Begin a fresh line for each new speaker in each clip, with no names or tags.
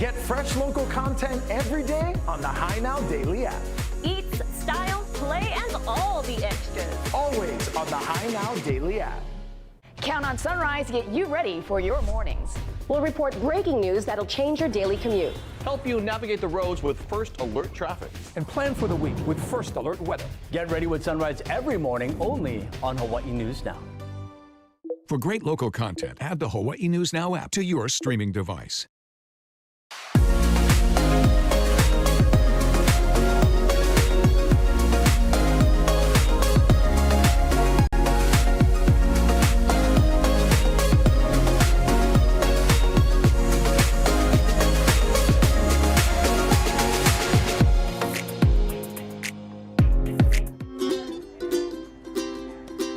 Get fresh local content every day on the Hi Now Daily app.
Eats, style, play, and all the extras.
Always on the Hi Now Daily app.
Count on Sunrise to get you ready for your mornings. We'll report breaking news that'll change your daily commute.
Help you navigate the roads with First Alert traffic.
And plan for the week with First Alert weather. Get ready with Sunrise every morning only on Hawaii News Now.
For great local content, add the Hawaii News Now app to your streaming device.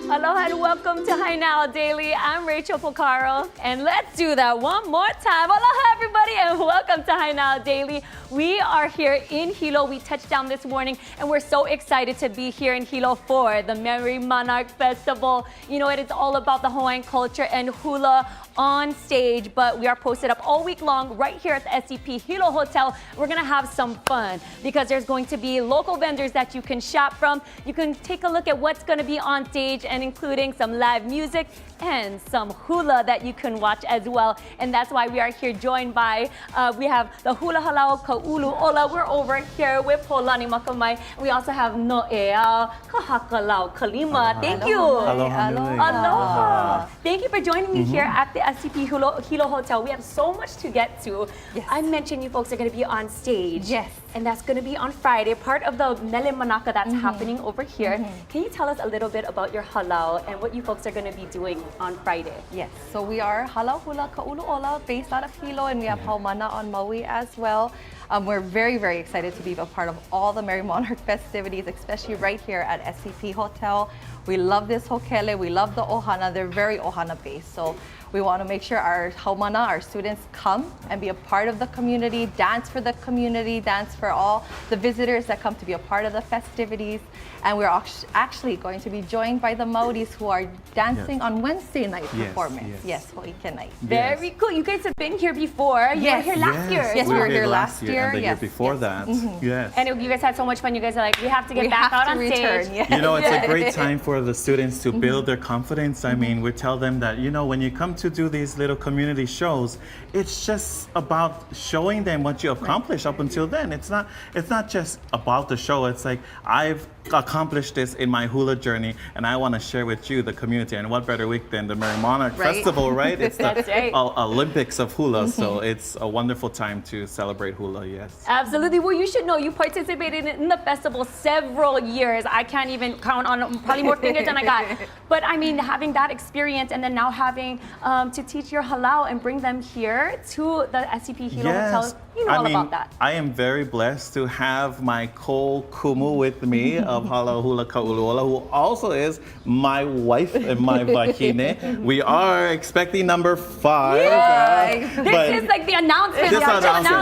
Aloha and welcome to Hi Now Daily. I'm Rachel Pocaro, and let's do that one more time. Aloha everybody and welcome to Hi Now Daily. We are here in Hilo. We touched down this morning and we're so excited to be here in Hilo for the Merrie Monarch Festival. You know, it is all about the Hawaiian culture and hula on stage, but we are posted up all week long right here at the SCP Hilo Hotel. We're gonna have some fun because there's going to be local vendors that you can shop from. You can take a look at what's gonna be on stage, and including some live music and some hula that you can watch as well. And that's why we are here joined by, we have the Hula Halau Ka'ulu Ola. We're over here with Polani Makamai. We also have No'ea Kahakalau Kalima. Thank you.
Aloha.
Aloha. Thank you for joining me here at the SCP Hilo Hotel. We have so much to get to.
Yes.
I mentioned you folks are going to be on stage.
Yes.
And that's going to be on Friday, part of the Mele Manaka that's happening over here. Can you tell us a little bit about your halau and what you folks are going to be doing on Friday?
Yes, so we are Halau Hula Ka'ulu Ola, based out of Hilo, and we have Haumana on Maui as well. We're very, very excited to be a part of all the Merrie Monarch festivities, especially right here at SCP Hotel. We love this hokele, we love the ohana, they're very ohana based. So we want to make sure our haumana, our students, come and be a part of the community, dance for the community, dance for all the visitors that come to be a part of the festivities. And we're actually going to be joined by the Maoris who are dancing on Wednesday night performance. Yes, Ho'ike night.
Very cool. You guys have been here before. You were here last year.
Yes, we were here last year.
And the year before that. Yes.
And you guys had so much fun. You guys are like, we have to get back out on stage.
Yes.
You know, it's a great time for the students to build their confidence. I mean, we tell them that, you know, when you come to do these little community shows, it's just about showing them what you accomplished up until then. It's not just about the show. It's like, I've accomplished this in my hula journey and I want to share with you, the community. And what better week than the Merrie Monarch Festival, right? It's the Olympics of hula. So it's a wonderful time to celebrate hula, yes.
Absolutely. Well, you should know you participated in the festival several years. I can't even count on probably more fingers than I got. But I mean, having that experience and then now having to teach your halau and bring them here to the SCP Hilo Hotel, you know all about that.
I am very blessed to have my ko-kumu with me of Halau Hula Ka'uluola, who also is my wife and my wahine. We are expecting number 5.
This is like the announcement.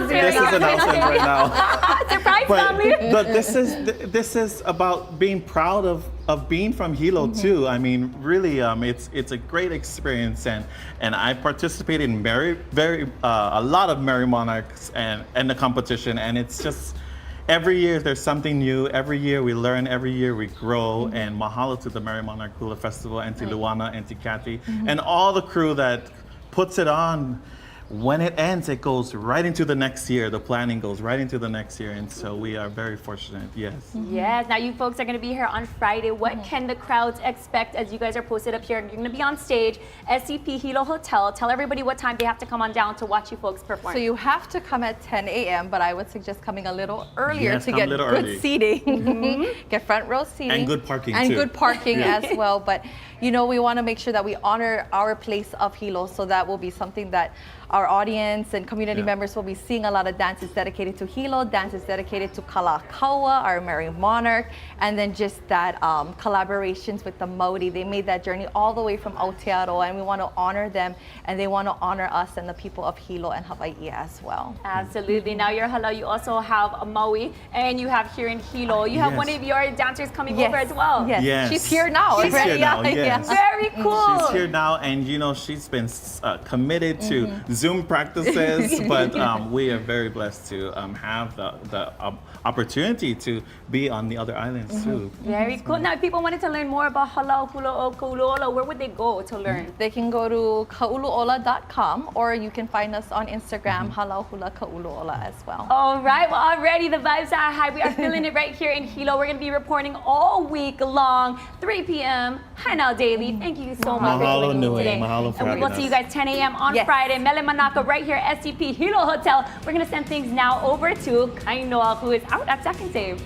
This is announcement right now.
Surprise, family.
But this is about being proud of being from Hilo too. I mean, really, it's a great experience, and I participated in a lot of Merrie Monarchs and the competition, and it's just every year there's something new. Every year we learn. Every year we grow. And mahalo to the Merrie Monarch Hula Festival, and to Luana and to Kathy, and all the crew that puts it on. When it ends, it goes right into the next year. The planning goes right into the next year. And so we are very fortunate, yes.
Yes, now you folks are going to be here on Friday. What can the crowds expect as you guys are posted up here? You're going to be on stage, SCP Hilo Hotel. Tell everybody what time they have to come on down to watch you folks perform.
So you have to come at 10 a.m., but I would suggest coming a little earlier to get good
early.
seating. Get front row seating.
And good parking
and
too.
And good parking as well. But, you know, we want to make sure that we honor our place of Hilo. So that will be something that our audience and community members will be seeing. A lot of dances dedicated to Hilo, dances dedicated to Kalakaua, our Merrie Monarch, and then just that collaborations with the Maori. They made that journey all the way from Aotearoa, and we want to honor them, and they want to honor us and the people of Hilo and Hawaii as well.
Absolutely. Now your halau, you also have a Maui, and you have here in Hilo. You have one of your dancers coming over as well.
Yes. She's here now.
She's here now, yes.
Very cool.
She's here now, and you know, she's been committed to Zoom practices, but we are very blessed to have the opportunity to be on the other islands too.
Very cool. Now, if people wanted to learn more about Hala Hula o Ka'uluola, where would they go to learn?
They can go to ka'uluola.com, or you can find us on Instagram, Hala Hula Ka'uluola as well.
All right, well, already the vibes are high. We are feeling it right here in Hilo. We're going to be reporting all week long, 3 p.m. Hi Now Daily. Thank you so much for
Mahalo
joining
nui.
today.
Mahalo for
And we will
having
see
us.
you guys 10 a.m. on
Yes.
Friday. Merrie Monarch right here at SCP Hilo Hotel. We're going to send things now over to Kainoa, who is out at Second Save.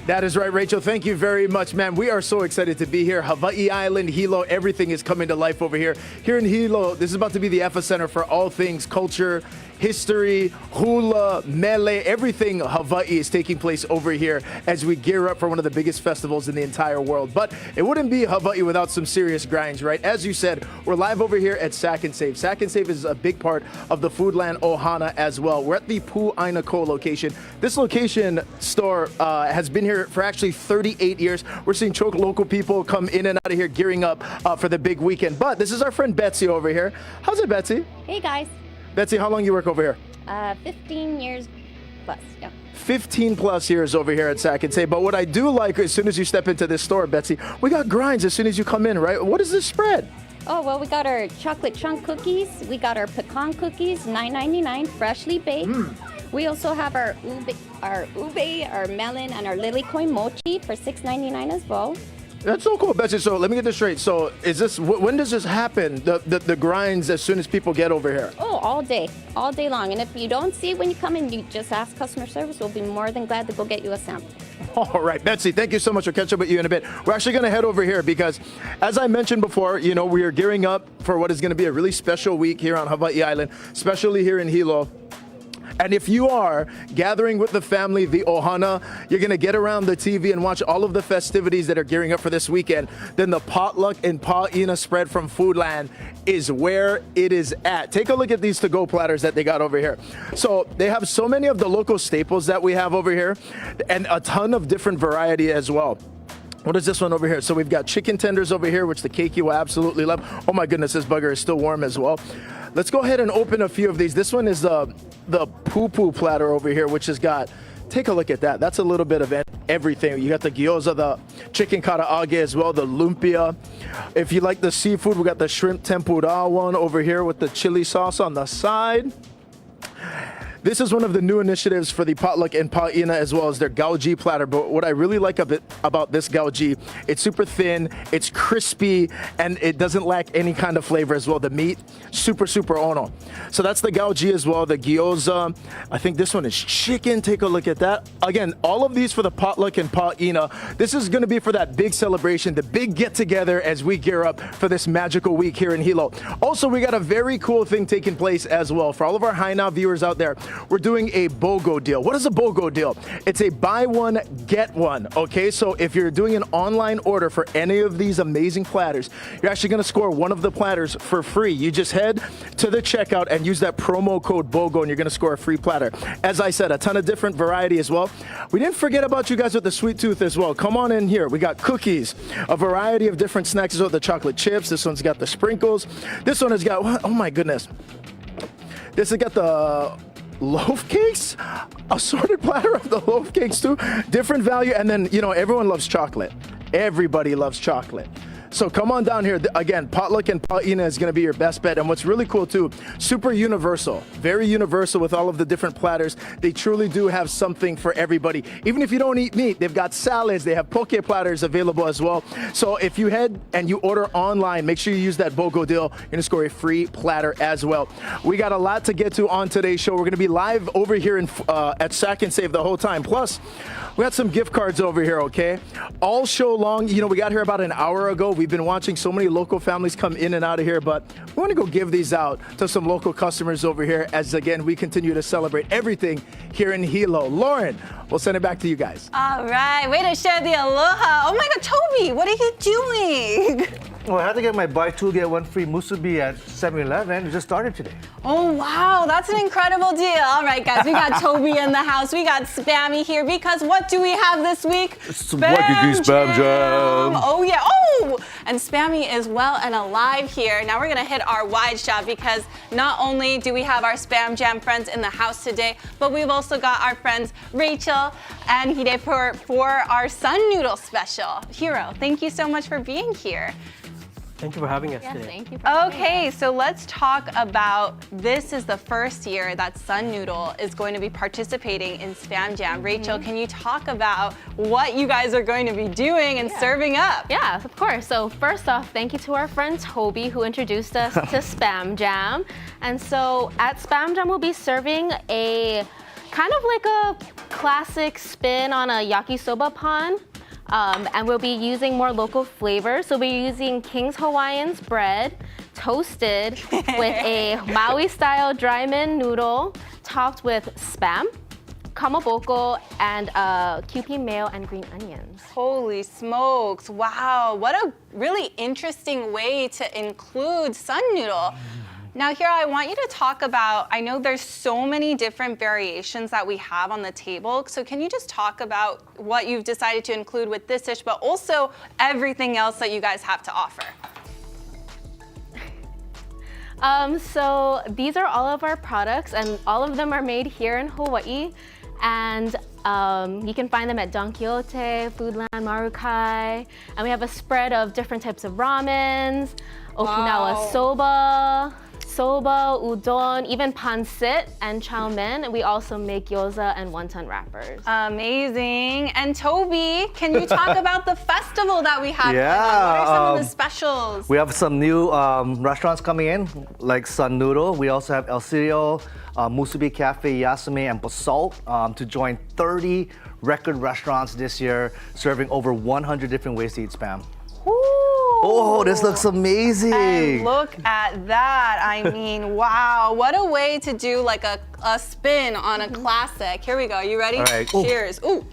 That is right, Rachel. Thank you very much, man. We are so excited to be here. Hawaii Island, Hilo, everything is coming to life over here. Here in Hilo, this is about to be the epicenter for all things culture, history, hula, mele, everything Hawaii is taking place over here as we gear up for one of the biggest festivals in the entire world. But it wouldn't be Hawaii without some serious grinds, right? As you said, we're live over here at Sack and Save. Sack and Save is a big part of the Foodland Ohana as well. We're at the Pu'aina Ko location. This location store has been here for actually 38 years. We're seeing local people come in and out of here gearing up for the big weekend. But this is our friend Betsy over here. How's it, Betsy?
Hey guys,
Betsy, how long you work over here?
15 years plus, yeah.
15 plus years over here at Sack and Save. But what I do like, as soon as you step into this store, Betsy, we got grinds as soon as you come in, right? What is this spread?
Oh, well, we got our chocolate chunk cookies. We got our pecan cookies, $9.99, freshly baked. We also have our ube, our melon, and our lilikoi mochi for $6.99 as well.
That's so cool, Betsy. So let me get this straight. So is this, when does this happen? The grinds as soon as people get over here?
Oh, all day long. And if you don't see it when you come in, you just ask customer service. We'll be more than glad to go get you a sample.
All right, Betsy, thank you so much. We'll catch up with you in a bit. We're actually going to head over here because, as I mentioned before, you know, we are gearing up for what is going to be a really special week here on Hawaii Island, especially here in Hilo. And if you are gathering with the family, the Ohana, you're going to get around the TV and watch all of the festivities that are gearing up for this weekend, then the potluck and pa'ina spread from Foodland is where it is at. Take a look at these to-go platters that they got over here. So they have so many of the local staples that we have over here and a ton of different variety as well. What is this one over here? So we've got chicken tenders over here, which the keiki will absolutely love. Oh my goodness, this bugger is still warm as well. Let's go ahead and open a few of these. This one is the poo-poo platter over here, which has got, take a look at that. That's a little bit of everything. You got the gyoza, the chicken karaage as well, the lumpia. If you like the seafood, we got the shrimp tempura one over here with the chili sauce on the side. This is one of the new initiatives for the potluck and pa'ina as well as their gauji platter. But what I really like about this gauji, it's super thin, it's crispy, and it doesn't lack any kind of flavor as well. The meat, super, super ono. So that's the gauji as well, the gyoza. I think this one is chicken. Take a look at that. Again, all of these for the potluck and pa'ina. This is going to be for that big celebration, the big get-together as we gear up for this magical week here in Hilo. Also, we got a very cool thing taking place as well. For all of our Hi Now viewers out there, we're doing a BOGO deal. What is a BOGO deal? It's a buy one, get one, okay? So if you're doing an online order for any of these amazing platters, you're actually gonna score one of the platters for free. You just head to the checkout and use that promo code BOGO and you're gonna score a free platter. As I said, a ton of different variety as well. We didn't forget about you guys with the sweet tooth as well. Come on in here. We got cookies, a variety of different snacks as well, the chocolate chips. This one's got the sprinkles. This one has got, oh my goodness. This has got the loaf cakes, assorted platter of the loaf cakes too, different value. And then, you know, everyone loves chocolate. Everybody loves chocolate. So come on down here. Again, potluck and pa'ina is going to be your best bet. And what's really cool too, super universal, very universal with all of the different platters. They truly do have something for everybody. Even if you don't eat meat, they've got salads, they have poke platters available as well. So if you head and you order online, make sure you use that BOGO deal. You're going to score a free platter as well. We got a lot to get to on today's show. We're going to be live over here at Sack and Save the whole time. Plus, we got some gift cards over here, okay? All show long. You know, we got here about an hour ago. We've been watching so many local families come in and out of here, but we want to go give these out to some local customers over here as, again, we continue to celebrate everything here in Hilo. Lauren, we'll send it back to you guys.
All right, way to share the aloha. Oh my God, Toby, what are you doing? Well, I had to get my buy two, get one free musubi at 7-Eleven. It just started today.
Oh, wow, that's an incredible deal. All right, guys, we got Toby in the house. We got Spammy here because what do we have this week?
Spam Jam.
Oh, yeah. Oh, and Spammy is well and alive here. Now we're going to hit our wide shot because not only do we have our Spam Jam friends in the house today, but we've also got our friends Rachel and Hide for our Sun Noodle special. Hiro, thank you so much for being here.
Thank you for having us
Yes,
today.
thank you for having
Okay,
us.
so let's talk about this is the first year that Sun Noodle is going to be participating in Spam Jam. Rachel, can you talk about what you guys are going to be doing and serving up?
Yeah, of course. So first off, thank you to our friend Toby who introduced us to Spam Jam. And so at Spam Jam, we'll be serving a kind of like a classic spin on a yakisoba pan. And we'll be using more local flavors. So we'll be using King's Hawaiian's bread, toasted with a Maui-style dry min noodle, topped with Spam, kamaboko, and Kewpie mayo and green onions.
Holy smokes, wow, what a really interesting way to include Sun Noodle. Now here I want you to talk about, I know there's so many different variations that we have on the table, so can you just talk about what you've decided to include with this dish, but also everything else that you guys have to offer?
So these are all of our products and all of them are made here in Hawaii. And you can find them at Don Quixote, Foodland, Marukai. And we have a spread of different types of ramens, Okinawa soba, udon, even pancit and chow mein. And we also make gyoza and wonton wrappers.
Amazing. And Toby, can you talk about the festival that we have going on? What are some of the specials?
We have some new restaurants coming in, like Sun Noodle. We also have El Cirio, Musubi Cafe, Yasumi, and Basalt to join 30 record restaurants this year, serving over 100 different ways to eat Spam. Oh, this looks amazing.
And look at that. I mean, wow. What a way to do like a spin on a classic. Here we go. You ready?
All right.
Cheers. Ooh.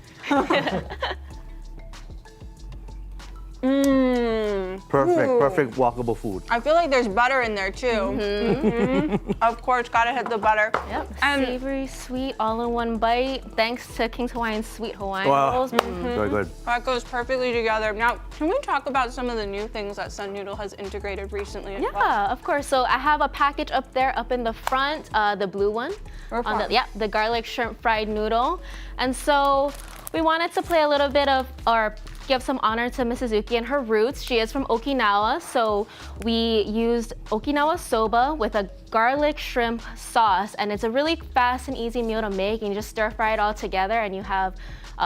Perfect walkable food.
I feel like there's butter in there too. Of course, gotta hit the butter.
Yep. Savory, sweet, all in one bite. Thanks to King's Hawaiian Sweet Hawaiian rolls.
Very good.
That goes perfectly together. Now, can we talk about some of the new things that Sun Noodle has integrated recently as well?
Yeah, of course. So I have a package up there, up in the front, the blue one. The garlic shrimp fried noodle. And so we wanted to play a little bit of, or give some honor to Mrs. Uki and her roots. She is from Okinawa, so we used Okinawa soba with a garlic shrimp sauce, and it's a really fast and easy meal to make. You just stir fry it all together and you have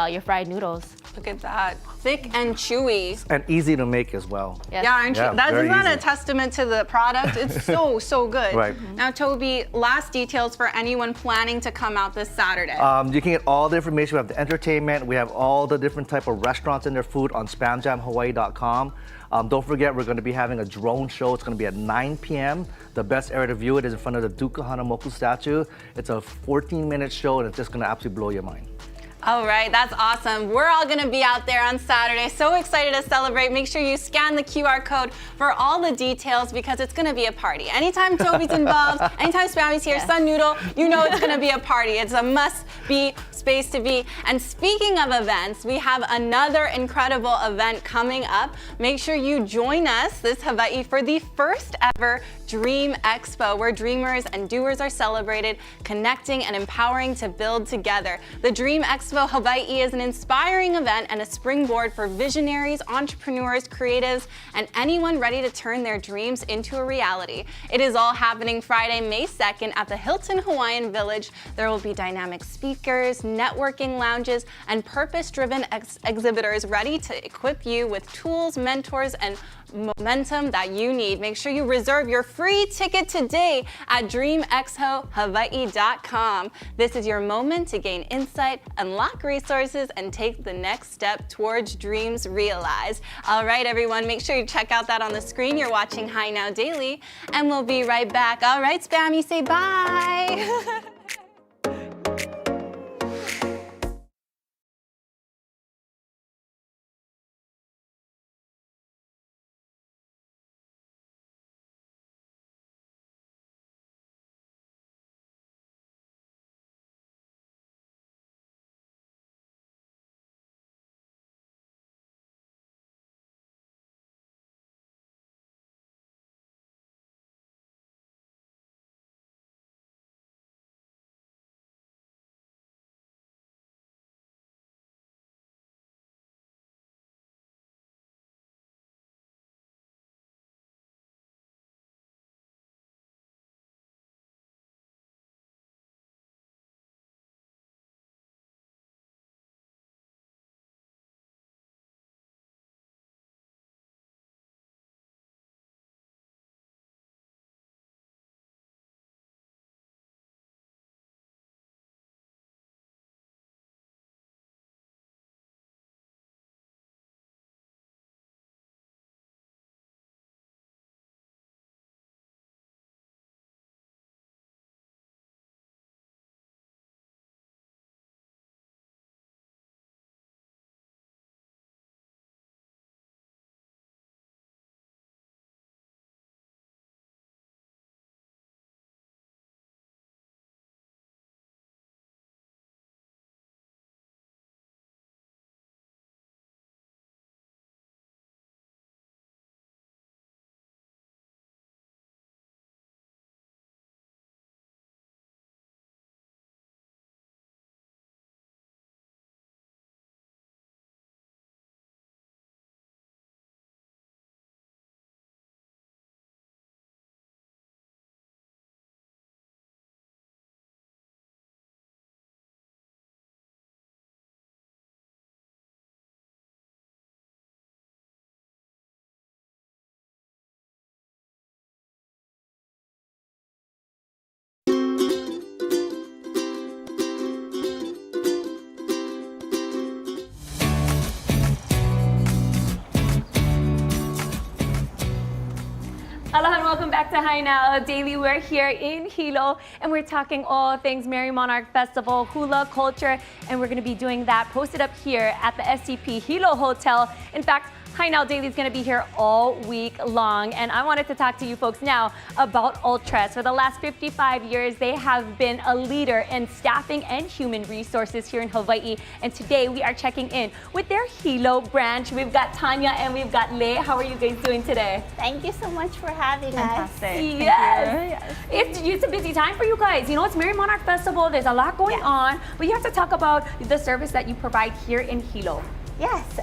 your fried noodles.
Look at that. Thick and chewy.
And easy to make as well.
Yes.
Yeah, aren't you? That's
very
not
easy.
a testament to the product. It's so good.
Right.
Now, Toby, last details for anyone planning to come out this Saturday.
You can get all the information. We have the entertainment. We have all the different type of restaurants and their food on spamjamhawaii.com. Don't forget, we're going to be having a drone show. It's going to be at 9 p.m. The best area to view it is in front of the Duka Hanamoku statue. It's a 14-minute show, and it's just going to absolutely blow your mind.
All right, that's awesome. We're all gonna be out there on Saturday. So excited to celebrate. Make sure you scan the QR code for all the details because it's gonna be a party. Anytime Toby's involved, anytime Spammy's here, Sun Noodle, you know it's gonna be a party. It's a must-be space to be. And speaking of events, we have another incredible event coming up. Make sure you join us this Hawaii for the first ever Dream Expo, where dreamers and doers are celebrated, connecting and empowering to build together. The Dream Expo Hawaii is an inspiring event and a springboard for visionaries, entrepreneurs, creatives, and anyone ready to turn their dreams into a reality. It is all happening Friday, May 2nd at the Hilton Hawaiian Village. There will be dynamic speakers, networking lounges, and purpose-driven exhibitors ready to equip you with tools, mentors, and momentum that you need. Make sure you reserve your free ticket today at dreamexpohawaii.com. This is your moment to gain insight, unlock resources, and take the next step towards dreams realized. All right, everyone, make sure you check out that on the screen. You're watching High Now Daily, and we'll be right back. All right, Spammy, say bye.
to Hi Now Daily. We're here in Hilo and we're talking all things Merrie Monarch Festival, hula culture, and we're going to be doing that posted up here at the SCP Hilo Hotel. In fact, Hi Now Daily is going to be here all week long, and I wanted to talk to you folks now about Altres. For the last 55 years, they have been a leader in staffing and human resources here in Hawaii, and today we are checking in with their Hilo branch. We've got Tanya and we've got Lei. How are you guys doing today?
Thank you so much for having us.
Yes. It's a busy time for you guys. You know, it's Merrie Monarch Festival. There's a lot going on, but you have to talk about the service that you provide here in Hilo.
Yes.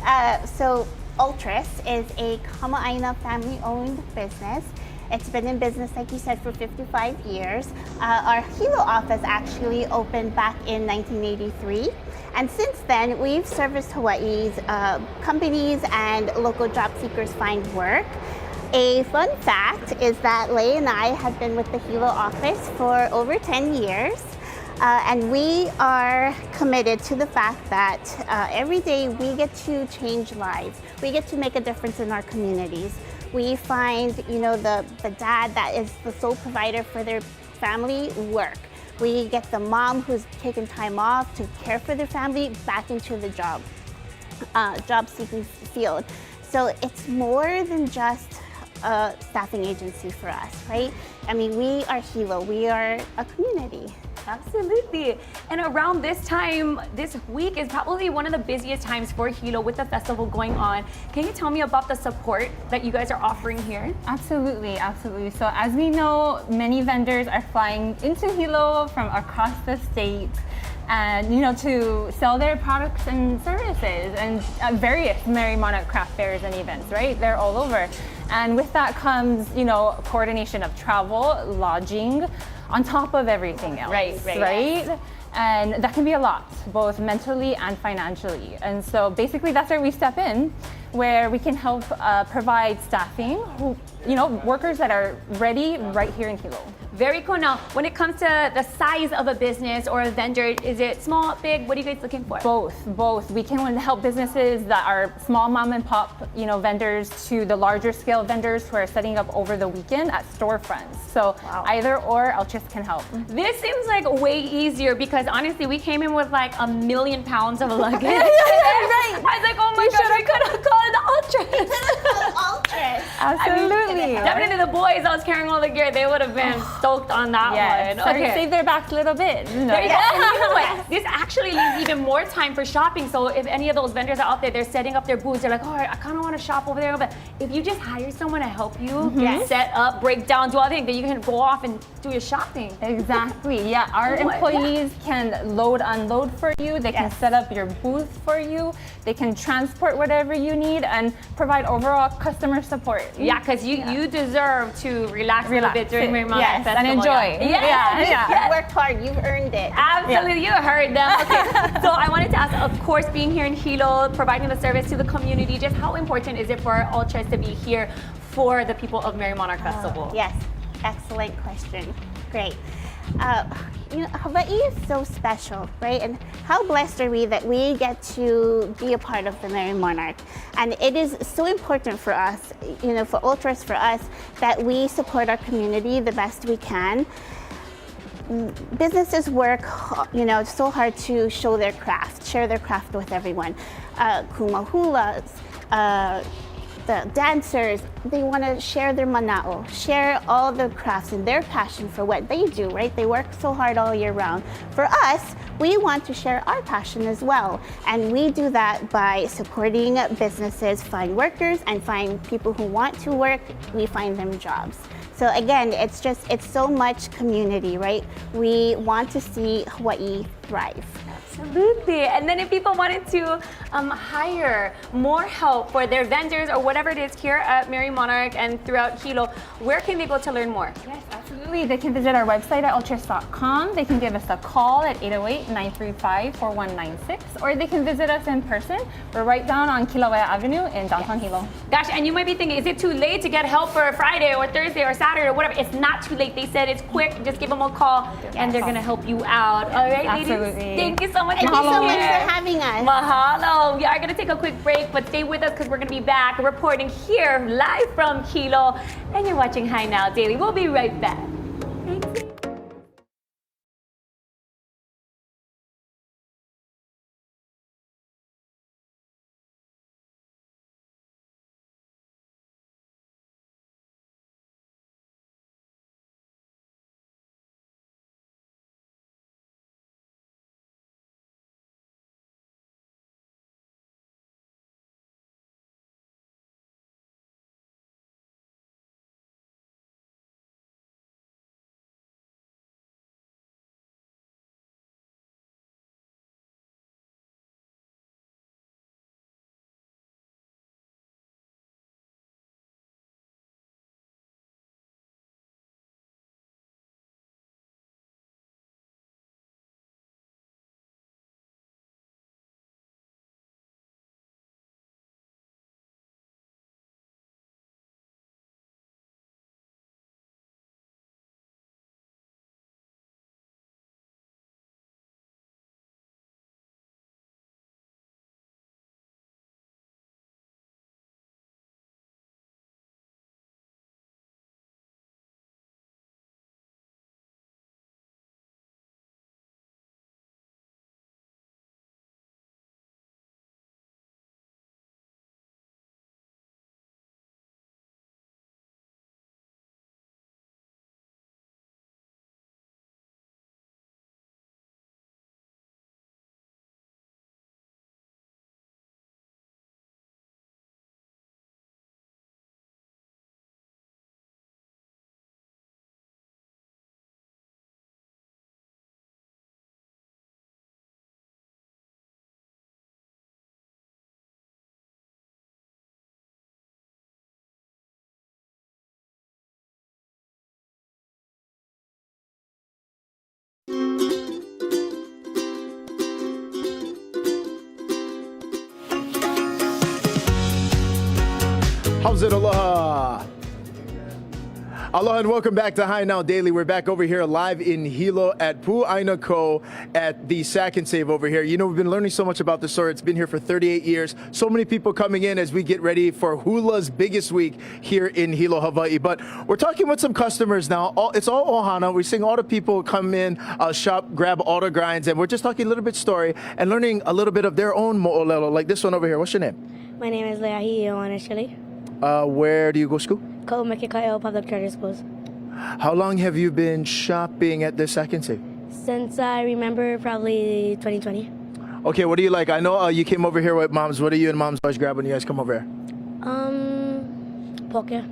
So Altres is a Kama'aina family-owned business. It's been in business, like you said, for 55 years. Our Hilo office actually opened back in 1983. And since then, we've serviced Hawaii's companies and local job seekers find work. A fun fact is that Lei and I have been with the Hilo office for over 10 years. And we are committed to the fact that every day we get to change lives. We get to make a difference in our communities. We find, you know, the dad that is the sole provider for their family work. We get the mom who's taken time off to care for their family back into the job seeking field. So it's more than just a staffing agency for us, right? I mean, we are Hilo. We are a community.
Absolutely. And around this time, this week is probably one of the busiest times for Hilo with the festival going on. Can you tell me about the support that you guys are offering here?
Absolutely, absolutely. So as we know, many vendors are flying into Hilo from across the state and, you know, to sell their products and services and various Merrie Monarch craft fairs and events, right? They're all over. And with that comes, you know, coordination of travel, lodging, on top of everything else, right? And that can be a lot, both mentally and financially. And so basically that's where we step in, where we can help provide staffing, you know, workers that are ready right here in Hilo.
Very cool. Now, when it comes to the size of a business or a vendor, is it small, big? What are you guys looking for?
Both. We can help businesses that are small mom and pop, you know, vendors to the larger scale vendors who are setting up over the weekend at storefronts. So either or, Altres can help.
This seems like way easier because honestly, we came in with like 1,000,000 pounds of luggage.
Right.
I was like, oh my gosh, we could have called Altres.
Absolutely.
I mean, definitely the boys, I was carrying all the gear, they would have been stoked on that one.
So they save their backs a little bit.
There you go. And you know what? This actually leaves even more time for shopping. So if any of those vendors are out there, they're setting up their booths, they're like, oh, I kind of want to shop over there. But if you just hire someone to help you set up, break down, do all things, then you can go off and do your shopping.
Exactly. Yeah, our employees can load, unload for you. They can set up your booth for you. They can transport whatever you need and provide overall customer support.
Yeah, because you deserve to relax a little bit during Merrie Monarch Festival.
And enjoy.
You worked hard. You've earned it.
Absolutely. You heard them. Okay. So I wanted to ask, of course, being here in Hilo, providing the service to the community, just how important is it for Altres to be here for the people of Merrie Monarch Festival?
Yes. Excellent question. Great. You know, Hawaii is so special, right? And how blessed are we that we get to be a part of the Merrie Monarch? And it is so important for us, you know, for Altres, for us, that we support our community the best we can. Businesses work, you know, so hard to show their craft, share their craft with everyone. Hulas, the dancers, they want to share their mana'o, share all the crafts and their passion for what they do, right? They work so hard all year round. For us, we want to share our passion as well. And we do that by supporting businesses find workers and find people who want to work, we find them jobs. So again, it's so much community, right? We want to see Hawaii thrive.
Absolutely. And then if people wanted to hire more help for their vendors or whatever it is here at Merrie Monarch and throughout Hilo, where can they go to learn more?
Yes, absolutely. Absolutely. They can visit our website at altres.com. They can give us a call at 808-935-4196, or they can visit us in person. We're right down on Kilauea Avenue in downtown Hilo.
Gosh, and you might be thinking, is it too late to get help for Friday or Thursday or Saturday or whatever? It's not too late. They said it's quick. Just give them a call and they're going to help you out. All right, ladies?
Absolutely.
Thank you so much.
Thank you so much for having us.
Mahalo. We are going to take a quick break, but stay with us because we're going to be back reporting here live from Hilo. And you're watching Hi Now Daily. We'll be right back. Thanks.
How's it, aloha? Aloha and welcome back to Hi Now Daily. We're back over here live in Hilo at Pu'aina Ko at the Sack and Save over here. You know, we've been learning so much about the store. It's been here for 38 years. So many people coming in as we get ready for Hula's biggest week here in Hilo, Hawaii. But we're talking with some customers now. It's all ohana. We're seeing all the people come in, shop, grab all the grinds, and we're just talking a little bit story and learning a little bit of their own mo'olelo, like this one over here. What's your name?
My name is Leahi Ioanishili.
Where do you go to school?
Ko'omekikaio Public Charter Schools.
How long have you been shopping at the Sack and Save?
Since I remember, probably 2020.
Okay, what do you like? I know you came over here with moms. What do you and moms always grab when you guys come over here?
Poke.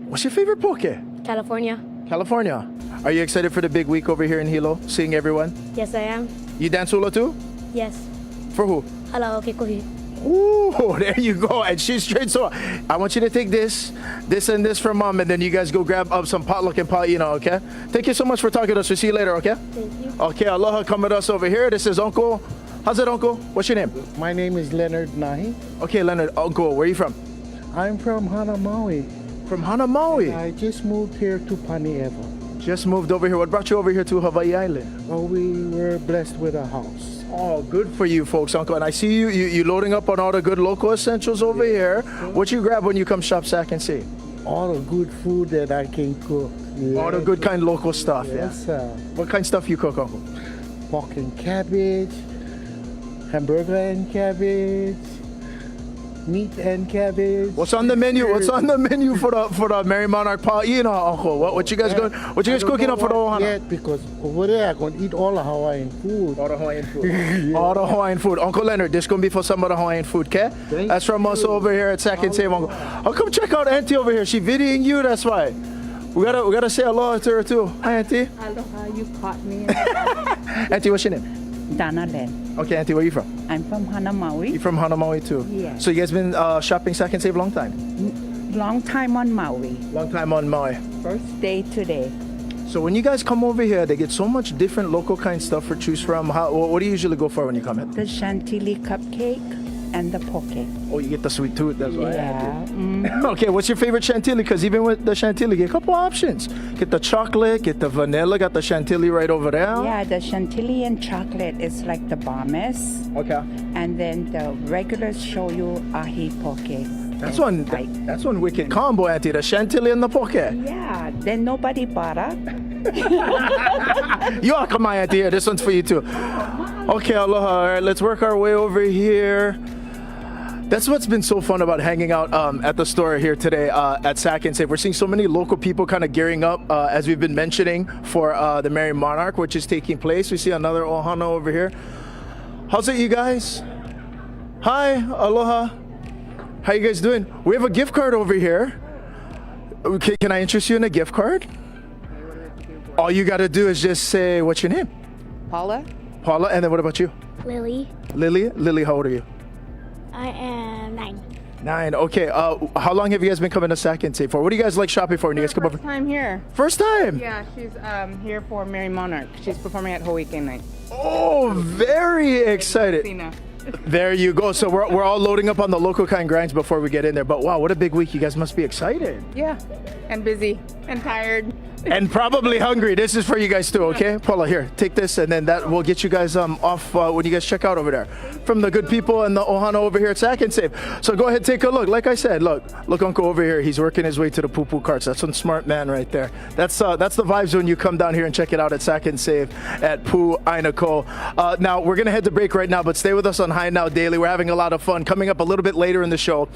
What's your favorite poke?
California.
California. Are you excited for the big week over here in Hilo, seeing everyone?
Yes, I am.
You dance hula too?
Yes.
For who?
Hala Okekuhi.
Ooh, there you go. And she's straight. So I want you to take this, and this from mom, and then you guys go grab up some potluck and pa'ina, okay? Thank you so much for talking to us. We'll see you later, okay?
Thank you.
Okay, aloha, come with us over here. This is Uncle. How's it, Uncle? What's your name?
My name is Leonard Nahi.
Okay, Leonard. Uncle, where are you from?
I'm from Hanamaui.
From Hanamaui?
I just moved here to Panievo.
Just moved over here. What brought you over here to Hawaii Island?
Oh, we were blessed with a house.
Oh, good for you folks, Uncle. And I see you loading up on all the good local essentials over here. What you grab when you come shop Sack and Save?
All the good food that I can cook.
Yeah. All the good kind local stuff,
yes,
yeah. What kind of stuff you cook, Uncle?
Pork and cabbage, hamburger and cabbage, meat and cabbage.
What's on the menu? What's on the menu for the Merrie Monarch Pa'ina, Uncle? What you guys cooking up for the ohana?
Yet, because over there I'm gonna eat all the Hawaiian food.
All the Hawaiian food. Yeah. All the Hawaiian food. Uncle Leonard, this gonna be for some of the Hawaiian food, okay? That's from us over here at Sack and Save, Uncle. Oh, come check out Auntie over here. She videoing you. That's why. We gotta say aloha to her too. Hi, Auntie.
Aloha, you caught me.
Auntie, what's your name?
Dana Len.
Okay, Auntie, where are you from?
I'm from Hanamaui.
You're from Hanamaui too?
Yeah.
So you guys been shopping Sack and Save a long time?
Long time on Maui.
Long time on Maui.
First day today.
So when you guys come over here, they get so much different local kind stuff for choose from. What do you usually go for when you come in?
The chantilly cupcake and the poke.
Oh, you get the sweet tooth, that's why.
Yeah.
Okay, what's your favorite chantilly? Because even with the chantilly, get a couple options. Get the chocolate, get the vanilla, got the chantilly right over there.
Yeah, the chantilly and chocolate is like the bombest.
Okay.
And then the regular shoyu ahi poke.
That's one wicked combo, Auntie. The chantilly and the poke.
Yeah, then nobody bought up.
You all come on, Auntie. Here, this one's for you too. Okay, Aloha. All right, let's work our way over here. That's what's been so fun about hanging out at the store here today at Sack and Save. We're seeing so many local people kind of gearing up, as we've been mentioning, for the Merrie Monarch, which is taking place. We see another ohana over here. How's it, you guys? Hi, aloha. How you guys doing? We have a gift card over here. Okay, can I interest you in a gift card? All you got to do is just say, what's your name?
Paula.
Paula, and then what about you?
Lily.
Lily? Lily, how old are you?
I am 9.
9. Okay. How long have you guys been coming to Sack and Save for? What do you guys like shopping for when you guys come over?
First time here.
First time?
Yeah, she's here for Merrie Monarch. She's performing at Hawaiian night.
Oh, very excited. There you go. So we're all loading up on the local kind grinds before we get in there. But wow, what a big week. You guys must be excited.
Yeah, and busy and tired.
And probably hungry. This is for you guys too, okay? Paula, here, take this, and then that will get you guys off when you guys check out over there. From the good people and the ohana over here at Sack and Save. So go ahead, take a look. Like I said, look Uncle over here. He's working his way to the poo-poo carts. That's one smart man right there. That's the vibes when you come down here and check it out at Sack and Save at Poo Ainako. Now, we're going to head to break right now, but stay with us on High Now Daily. We're having a lot of fun. Coming up a little bit later in the show,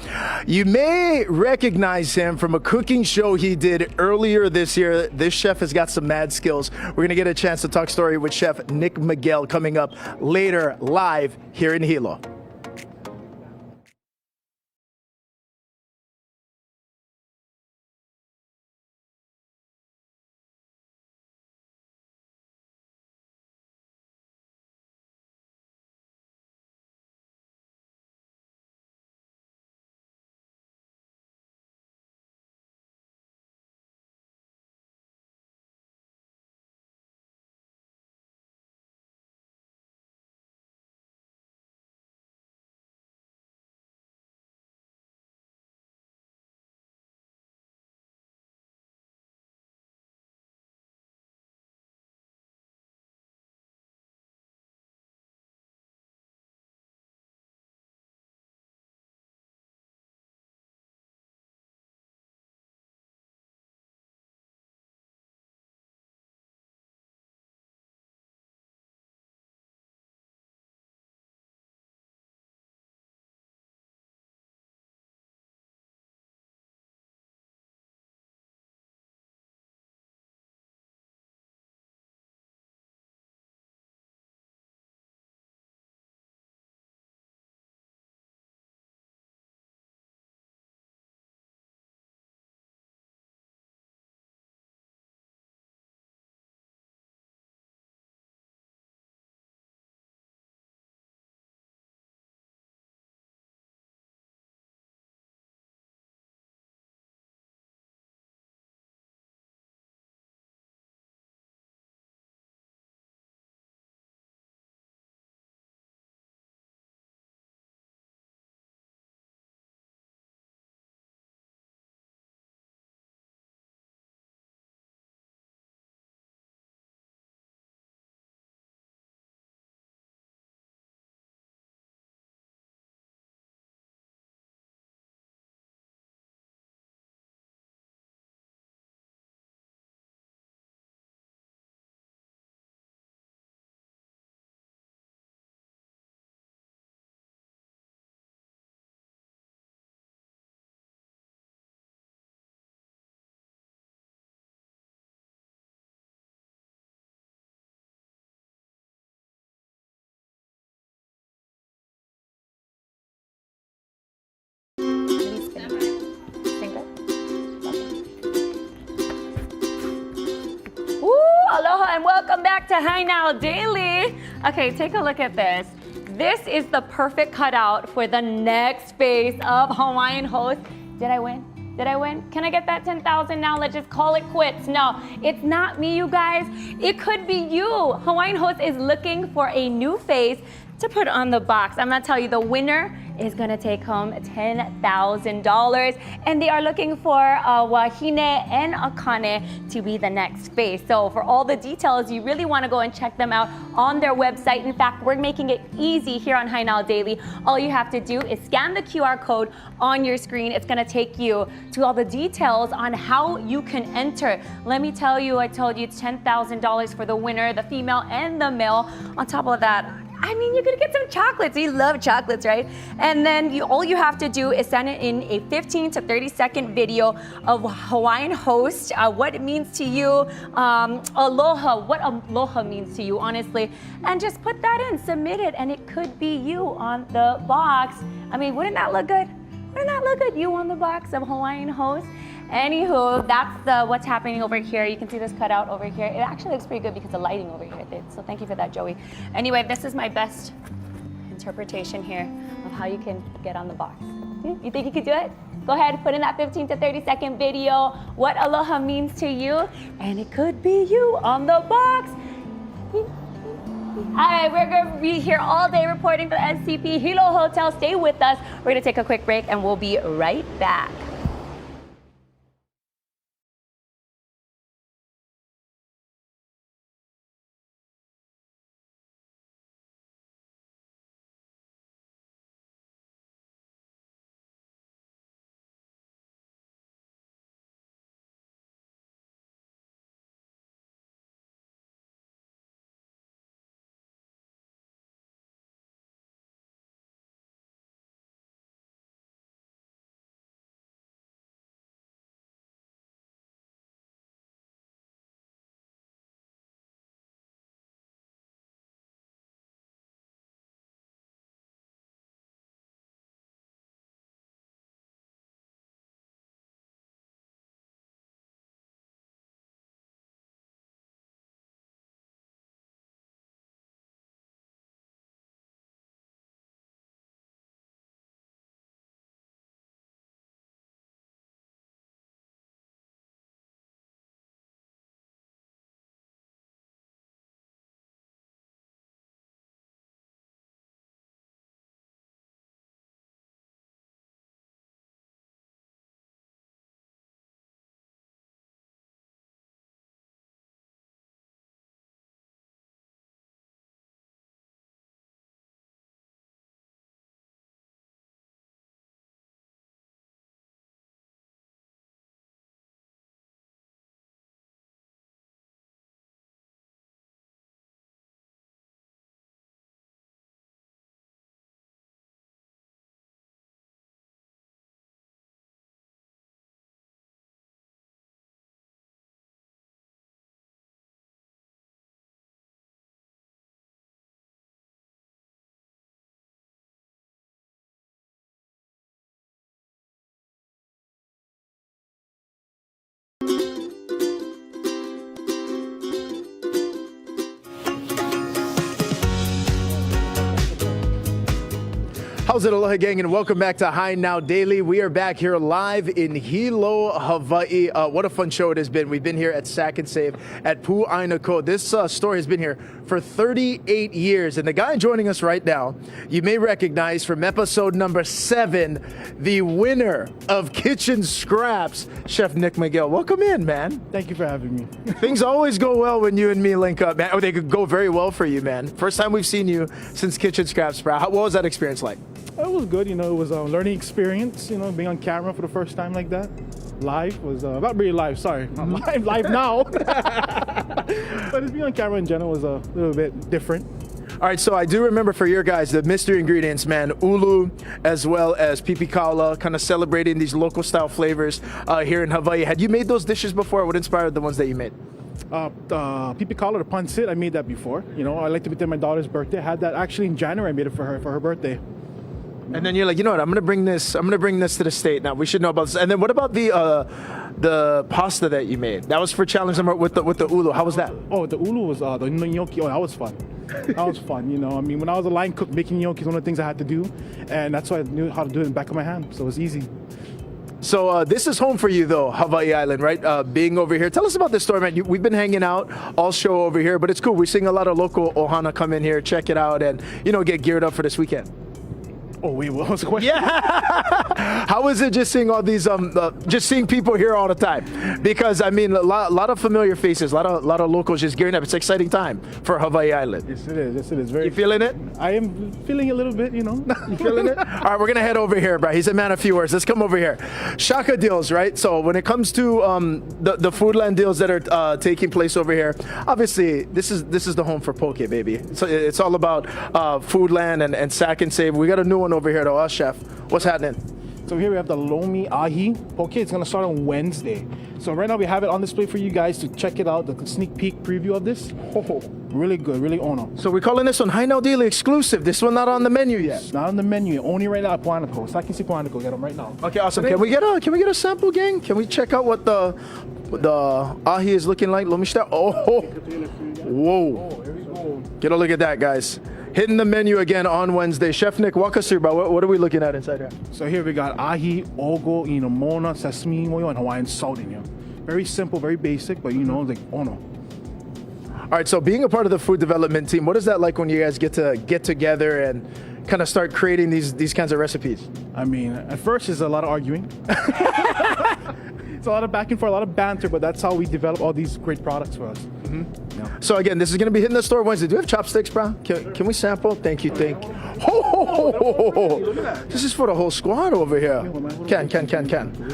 you may recognize him from a cooking show he did earlier this year. This chef has got some mad skills. We're going to get a chance to talk story with Chef Nick Miguel coming up later live here in Hilo.
Aloha and welcome back to High Now Daily. Okay, take a look at this. This is the perfect cutout for the next phase of Hawaiian Host. Did I win? Did I win? Can I get that 10,000 now? Let's just call it quits. No, it's not me, you guys. It could be you. Hawaiian Host is looking for a new face to put on the box. I'm gonna tell you, the winner is gonna take home $10,000, and they are looking for Wahine and Akane to be the next face. So for all the details, you really wanna go and check them out on their website. In fact, we're making it easy here on Hi Now Daily. All you have to do is scan the QR code on your screen. It's gonna take you to all the details on how you can enter. Let me tell you, I told you it's $10,000 for the winner, the female and the male. On top of that, I mean, you're gonna get some chocolates. We love chocolates, right? And then all you have to do is send it in a 15 to 30-second video of Hawaiian Host, what it means to you, Aloha, what Aloha means to you, honestly, and just put that in, submit it, and it could be you on the box. I mean, wouldn't that look good? Wouldn't that look good? You on the box of Hawaiian Host. Anywho, that's what's happening over here. You can see this cutout over here. It actually looks pretty good because the lighting over here did. So thank you for that, Joey. Anyway, this is my best interpretation here of how you can get on the box. You think you could do it? Go ahead, put in that 15 to 30-second video, what Aloha means to you, and it could be you on the box. All right, we're going to be here all day reporting for the SCP Hilo Hotel. Stay with us. We're going to take a quick break, and we'll be right back.
How's it, Aloha gang, and welcome back to Hi Now Daily. We are back here live in Hilo, Hawaii. What a fun show it has been. We've been here at Sack and Save at Pu'ainako. This store has been here for 38 years, and the guy joining us right now, you may recognize from episode number 7, the winner of Kitchen Scraps, Chef Nick Miguel. Welcome in, man.
Thank you for having me.
Things always go well when you and me link up, man. Oh, they could go very well for you, man. First time we've seen you since Kitchen Scraps, bro. What was that experience like?
It was good, you know, it was a learning experience, you know, being on camera for the first time like that. Live was, not really live, sorry, not live now. But being on camera in general was a little bit different.
All right, so I do remember for your guys, the mystery ingredients, man, ulu, as well as pipi kaula, kind of celebrating these local style flavors here in Hawaii. Had you made those dishes before? What inspired the ones that you made?
Pipi kaula, the pancit, I made that before. You know, I like to make it my daughter's birthday. I had that actually in January, I made it for her birthday.
And then you're like, you know what? I'm gonna bring this to the state. Now we should know about this. And then what about the pasta that you made? That was for challenge number with the ulu. How was that?
Oh, the ulu was the gnocchi. Oh, that was fun. That was fun. You know, I mean, when I was a line cook, making gnocchi is one of the things I had to do, and that's why I knew how to do it in the back of my hand. So it was easy.
So this is home for you, though, Hawaii Island, right? Being over here. Tell us about this store, man. We've been hanging out all show over here, but it's cool. We're seeing a lot of local ohana come in here, check it out, and, you know, get geared up for this weekend.
Oh, wait, what was the question?
Yeah. How is it just seeing all these, just seeing people here all the time? Because, I mean, a lot of familiar faces, a lot of locals just gearing up. It's an exciting time for Hawaii Island.
Yes, it is. Yes, it is.
You feeling it?
I am feeling a little bit, you know.
You feeling it? All right, we're going to head over here, bro. He's a man of few words. Let's come over here. Shaka deals, right? So when it comes to the Foodland deals that are taking place over here, obviously, this is the home for poke, baby. So it's all about Foodland and Sack and Save. We got a new one over here, though, Chef. What's happening?
So here we have the Lomi Ahi. Okay, it's gonna start on Wednesday. So right now we have it on display for you guys to check it out. The sneak peek preview of this. Oh, really good, really ono.
So we're calling this one High Now Daily exclusive. This one not on the menu yet.
It's not on the menu. Only right now at Puanaco. So I can see Puanaco. Get them right now.
Okay, awesome. Can we get a sample, gang? Can we check out what the ahi is looking like? Let me start. Oh, whoa.
Here we go.
Get a look at that, guys. Hitting the menu again on Wednesday. Chef Nick, walk us through, bro. What are we looking at inside here?
So here we got ahi, ogo, inamona, sesame oil, and Hawaiian salt in here. Very simple, very basic, but you know, like ono.
All right, so being a part of the food development team, what is that like when you guys get together and kind of start creating these kinds of recipes?
I mean, at first it's a lot of arguing. It's a lot of back and forth, a lot of banter, but that's how we develop all these great products for us.
Yeah. So again, this is going to be hitting the store Wednesday. Do you have chopsticks, bro? Can we sample? Thank you. This is for the whole squad over here. Can.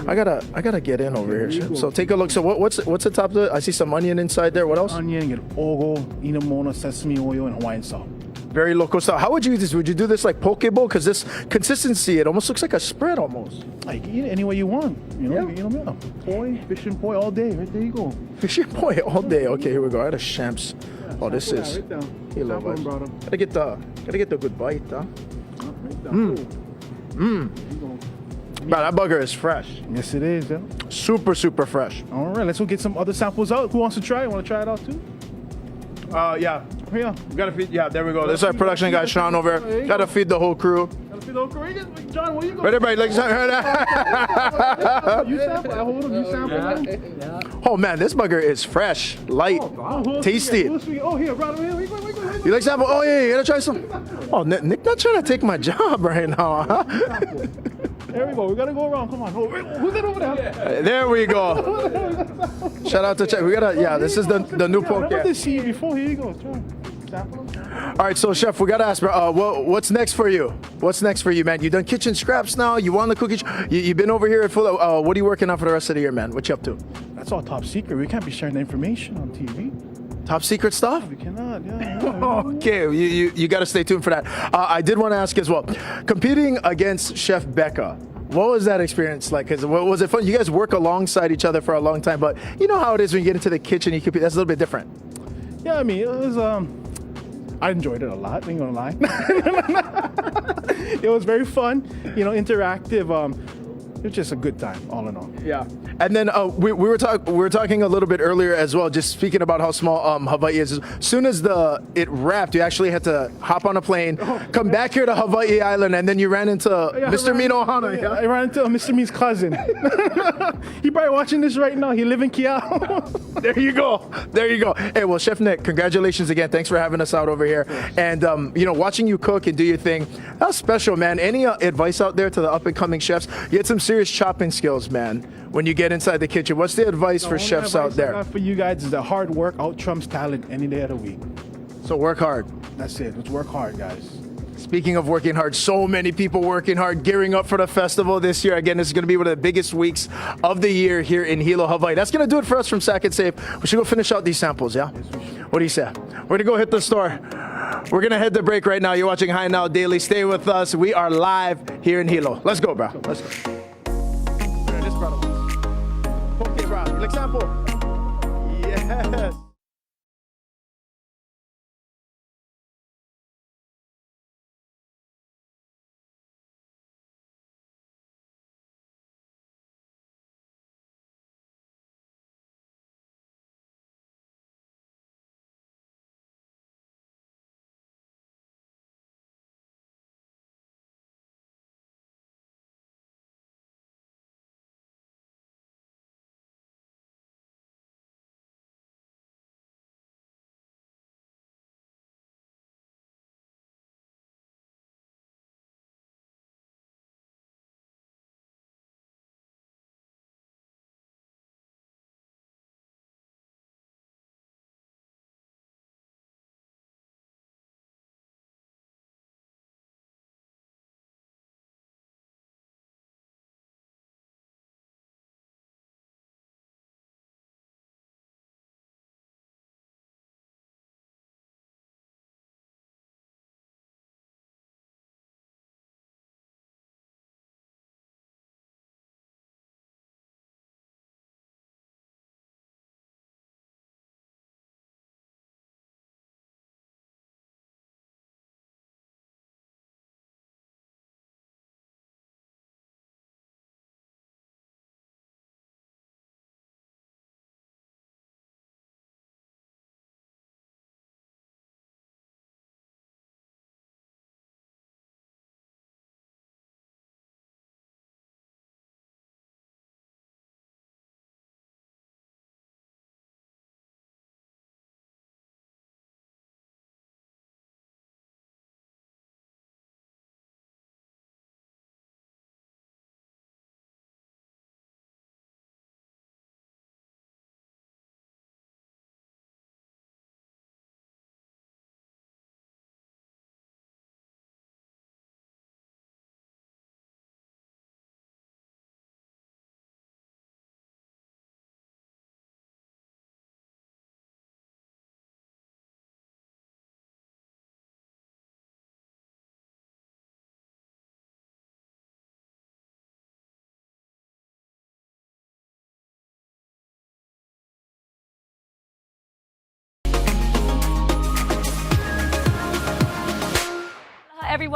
I gotta get in over here. So take a look. So what's the top of it? I see some onion inside there. What else?
Onion, get ogo, inamona, sesame oil, and Hawaiian salt.
Very local style. How would you eat this? Would you do this like poke bowl? Because this consistency, it almost looks like a spread almost.
Like eat it any way you want. You know, poi, fish and poi all day. Right there you go.
Fish and poi all day. Okay, here we go. I had a champs. Oh, this is Hilo. Gotta get the good bite, huh? Bro, that burger is fresh.
Yes, it is. Yeah.
Super fresh.
All right, let's go get some other samples out. Who wants to try? Want to try it out too?
Yeah. We gotta feed. Yeah, there we go. This is our production guy, Sean, over here. Gotta feed the whole crew.
Gotta feed the whole crew. John, where you going?
Right, like
You sample. I hold them. You sample.
Oh man, this burger is fresh, light, tasty.
Oh, here, brother. Here.
You like sample? Oh yeah, you gotta try some. Oh, Nick not trying to take my job right now, huh?
There we go. We gotta go around. Come on. Who's that over there?
There we go. Shout out to Chuck. We gotta. Yeah, this is the new poke.
I this see before. Here you go. Try.
All right, so Chef, we gotta ask, bro. What's next for you? What's next for you, man? You done kitchen scraps now? You won the cookie? You've been over here at Hula. What are you working on for the rest of the year, man? What you up to?
That's all top secret. We can't be sharing the information on TV.
Top secret stuff?
We cannot. Yeah.
Okay, you got to stay tuned for that. I did want to ask as well, competing against Chef Becca. What was that experience like? Was it fun? You guys work alongside each other for a long time, but you know how it is when you get into the kitchen, you compete. That's a little bit different.
Yeah, I mean, it was. I enjoyed it a lot. Ain't gonna lie. It was very fun. You know, interactive. It was just a good time, all in all.
Yeah. And then we were talking a little bit earlier as well, just speaking about how small Hawaii is. As soon as it wrapped, you actually had to hop on a plane, come back here to Hawaii Island, and then you ran into Mr. Mean Ohana.
Yeah, I ran into Mr. Mean's cousin. He probably watching this right now. He live in Kiao.
There you go. Hey, well, Chef Nick, congratulations again. Thanks for having us out over here. And, watching you cook and do your thing, that's special, man. Any advice out there to the up-and-coming chefs? You had some serious chopping skills, man, when you get inside the kitchen. What's the advice for chefs out there?
I got for you guys is that hard work out trumps talent any day of the week.
So work hard.
That's it. Let's work hard, guys.
Speaking of working hard, so many people working hard, gearing up for the festival this year. Again, this is going to be one of the biggest weeks of the year here in Hilo, Hawaii. That's going to do it for us from Sack and Save. We should go finish out these samples, yeah? Yes, we should. What do you say? We're going to go hit the store. We're going to head to break right now. You're watching High Now Daily. Stay with us. We are live here in Hilo. Let's go, bro. Let's go. This brother was. Poke, bro. Example. Yes.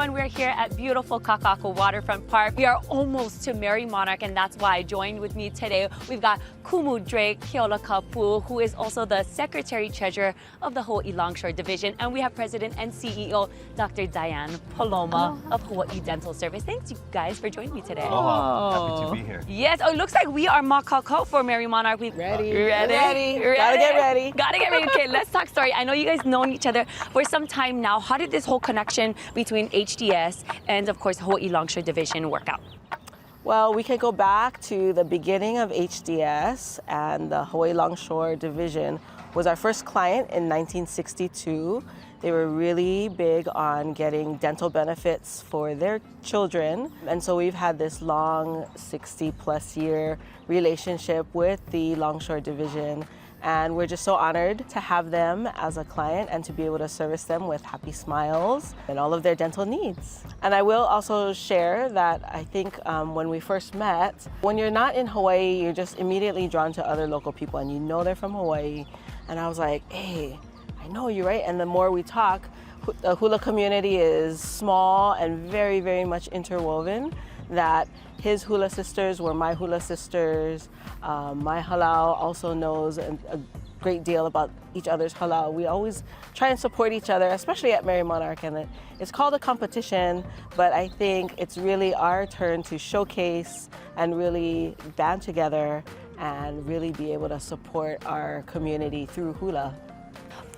everyone. We're here at beautiful Kaka'ako Waterfront Park. We are almost to Merrie Monarch, and that's why joined with me today, we've got Kumu Drake Keolakapu, who is also the Secretary-Treasurer of the Hawaii Longshore Division. And we have President and CEO, Dr. Diane Paloma of Hawaii Dental Service. Thanks, you guys, for joining me today.
Aloha. Happy to be here.
Yes. Oh, it looks like we are makako for Merrie Monarch.
Ready.
Ready.
Gotta get ready.
Gotta get ready. Okay, let's talk story. I know you guys known each other for some time now. How did this whole connection between HDS and, of course, Hawaii Longshore Division work out?
Well, we can go back to the beginning of HDS, and the Hawaii Longshore Division was our first client in 1962. They were really big on getting dental benefits for their children. And so we've had this long 60-plus year relationship with the Longshore Division. And we're just so honored to have them as a client and to be able to service them with happy smiles and all of their dental needs. And I will also share that I think when we first met, when you're not in Hawaii, you're just immediately drawn to other local people and you know they're from Hawaii. And I was like, hey, I know you, right? And the more we talk, the Hula community is small and very, very much interwoven, that his Hula sisters were my Hula sisters. My halal also knows a great deal about each other's halal. We always try and support each other, especially at Merrie Monarch. And it's called a competition, but I think it's really our turn to showcase and really band together and really be able to support our community through Hula.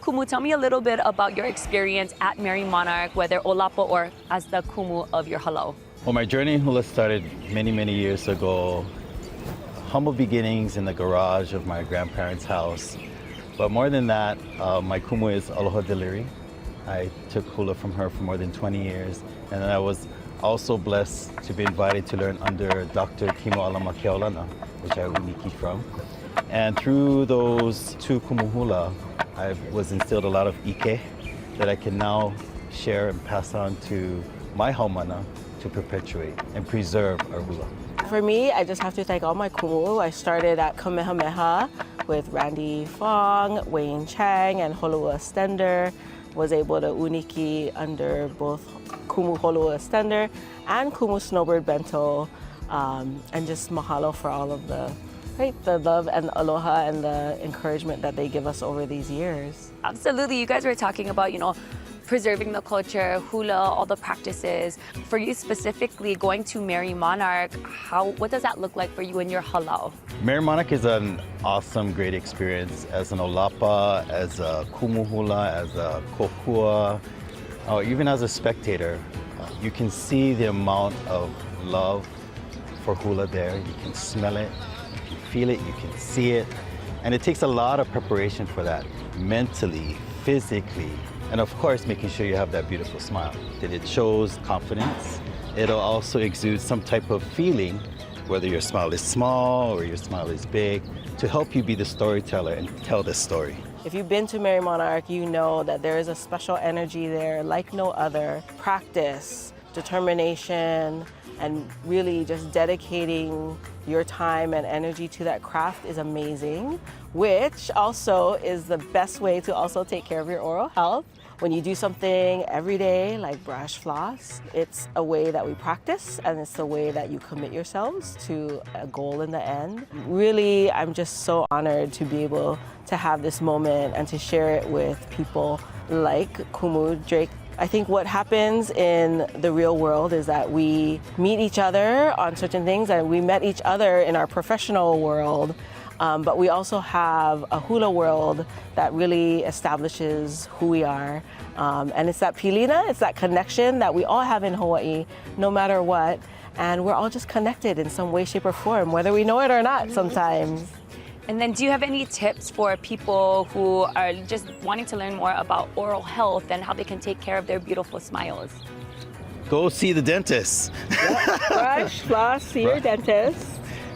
Kumu, tell me a little bit about your experience at Merrie Monarch, whether Olapo or as the Kumu of your halau.
Well, my journey in Hula started many, many years ago. Humble beginnings in the garage of my grandparents' house. But more than that, my kumu is Aloha Deliri. I took Hula from her for more than 20 years. And then I was also blessed to be invited to learn under Dr. Kimo Alama Keaolana, which I uniki from. And through those two kumu hula, I was instilled a lot of ike that I can now share and pass on to my haumana to perpetuate and preserve our hula.
For me, I just have to thank all my kumu. I started at Kamehameha with Randy Fong, Wayne Chang, and Holua Stender. Was able to uniki under both Kumu Holua Stender and Kumu Snowbird Bento. And just mahalo for all of the love and aloha and the encouragement that they give us over these years.
Absolutely. You guys were talking about, preserving the culture, hula, all the practices. For you specifically, going to Merrie Monarch, what does that look like for you and your halau?
Merrie Monarch is an awesome, great experience as an olapa, as a kumu hula, as a kokua, or even as a spectator. You can see the amount of love for hula there. You can smell it, you can feel it, you can see it. And it takes a lot of preparation for that, mentally, physically, and of course, making sure you have that beautiful smile. That it shows confidence. It'll also exude some type of feeling, whether your smile is small or your smile is big, to help you be the storyteller and tell the story.
If you've been to Merrie Monarch, you know that there is a special energy there like no other. Practice, determination, and really just dedicating your time and energy to that craft is amazing, which also is the best way to also take care of your oral health. When you do something every day, like brush, floss, it's a way that we practice and it's the way that you commit yourselves to a goal in the end. Really, I'm just so honored to be able to have this moment and to share it with people like Kumu Drake. I think what happens in the real world is that we meet each other on certain things, and we met each other in our professional world. But we also have a hula world that really establishes who we are. And it's that pilina, it's that connection that we all have in Hawaii, no matter what. And we're all just connected in some way, shape, or form, whether we know it or not sometimes.
And then do you have any tips for people who are just wanting to learn more about oral health and how they can take care of their beautiful smiles?
Go see the dentist.
Brush, floss, see your dentist.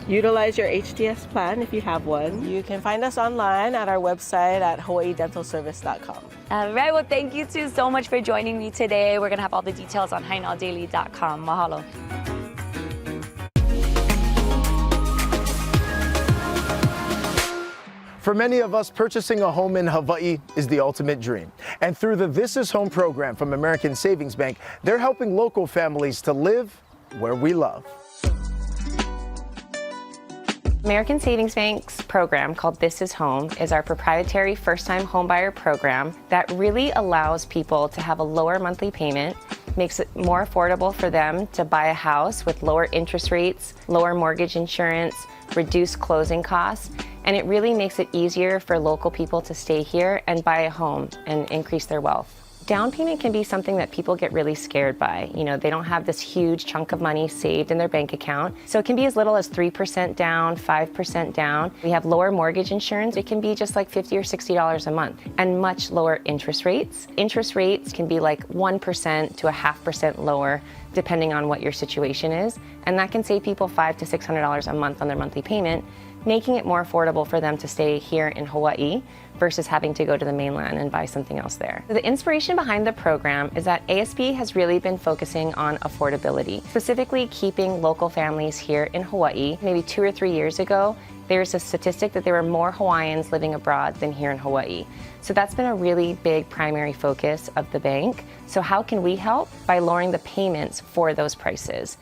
Utilize your HDS plan if you have one. You can find us online at our website at hawaiidentalservice.com.
All right, well, thank you two so much for joining me today. We're going to have all the details on hainaldaily.com. Mahalo.
For many of us, purchasing a home in Hawaii is the ultimate dream. And through the This Is Home program from American Savings Bank, they're helping local families to live where we love.
American Savings Bank's program called This Is Home is our proprietary first-time homebuyer program that really allows people to have a lower monthly payment, makes it more affordable for them to buy a house with lower interest rates, lower mortgage insurance, reduced closing costs, and it really makes it easier for local people to stay here and buy a home and increase their wealth. Down payment can be something that people get really scared by. You know, they don't have this huge chunk of money saved in their bank account. So it can be as little as 3% down, 5% down. We have lower mortgage insurance. It can be just like $50 or $60 a month, and much lower interest rates. Interest rates can be like 1% to 0.5% lower depending on what your situation is. And that can save people $500 to $600 a month on their monthly payment, making it more affordable for them to stay here in Hawaii versus having to go to the mainland and buy something else there. The inspiration behind the program is that ASB has really been focusing on affordability, specifically keeping local families here in Hawaii. Maybe 2 or 3 years ago, there's a statistic that there were more Hawaiians living abroad than here in Hawaii. So that's been a really big primary focus of the bank. So how can we help? By lowering the payments for those prices.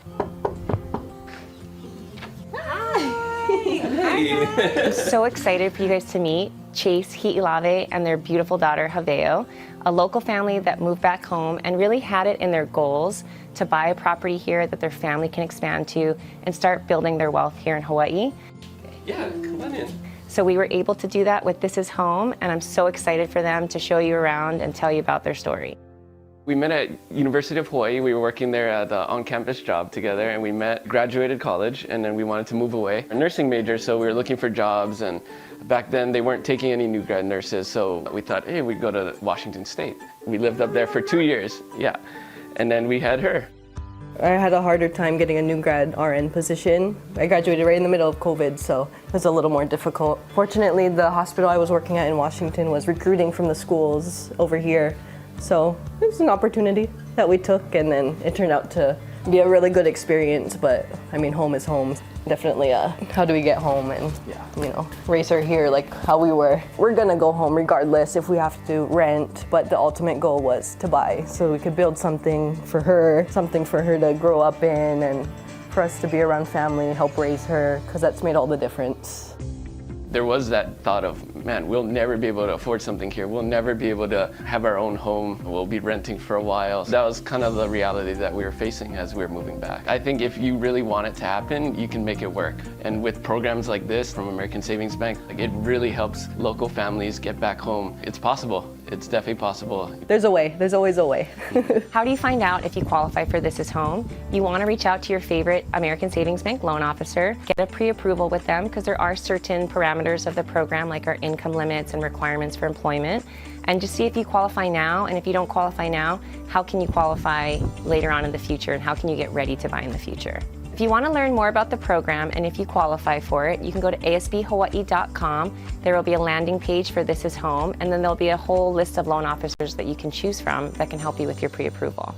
I'm so excited for you guys to meet Chase, Hi'ilave, and their beautiful daughter, Haveo, a local family that moved back home and really had it in their goals to buy a property here that their family can expand to and start building their wealth here in Hawaii.
Yeah, come on in.
So we were able to do that with This Is Home, and I'm so excited for them to show you around and tell you about their story.
We met at University of Hawaii. We were working there at the on-campus job together, and we met, graduated college, and then we wanted to move away. A nursing major, so we were looking for jobs, and back then they weren't taking any new grad nurses, so we thought, hey, we'd go to Washington State. We lived up there for 2 years, yeah, and then we had her.
I had a harder time getting a new grad RN position. I graduated right in the middle of COVID, so it was a little more difficult. Fortunately, the hospital I was working at in Washington was recruiting from the schools over here. So it was an opportunity that we took, and then it turned out to be a really good experience. But I mean, home is home. Definitely, how do we get home and, you know, raise her here like how we were. We're gonna go home regardless if we have to rent, but the ultimate goal was to buy so we could build something for her to grow up in, and for us to be around family, help raise her, because that's made all the difference.
There was that thought of, man, we'll never be able to afford something here. We'll never be able to have our own home. We'll be renting for a while. That was kind of the reality that we were facing as we were moving back. I think if you really want it to happen, you can make it work. And with programs like this from American Savings Bank, it really helps local families get back home. It's possible. It's definitely possible.
There's a way. There's always a way.
How do you find out if you qualify for This Is Home? You want to reach out to your favorite American Savings Bank loan officer, get a pre-approval with them, because there are certain parameters of the program, like our income limits and requirements for employment, and just see if you qualify now. And if you don't qualify now, how can you qualify later on in the future, and how can you get ready to buy in the future? If you want to learn more about the program and if you qualify for it, you can go to asbhawaii.com. There will be a landing page for This Is Home, and then there'll be a whole list of loan officers that you can choose from that can help you with your pre-approval.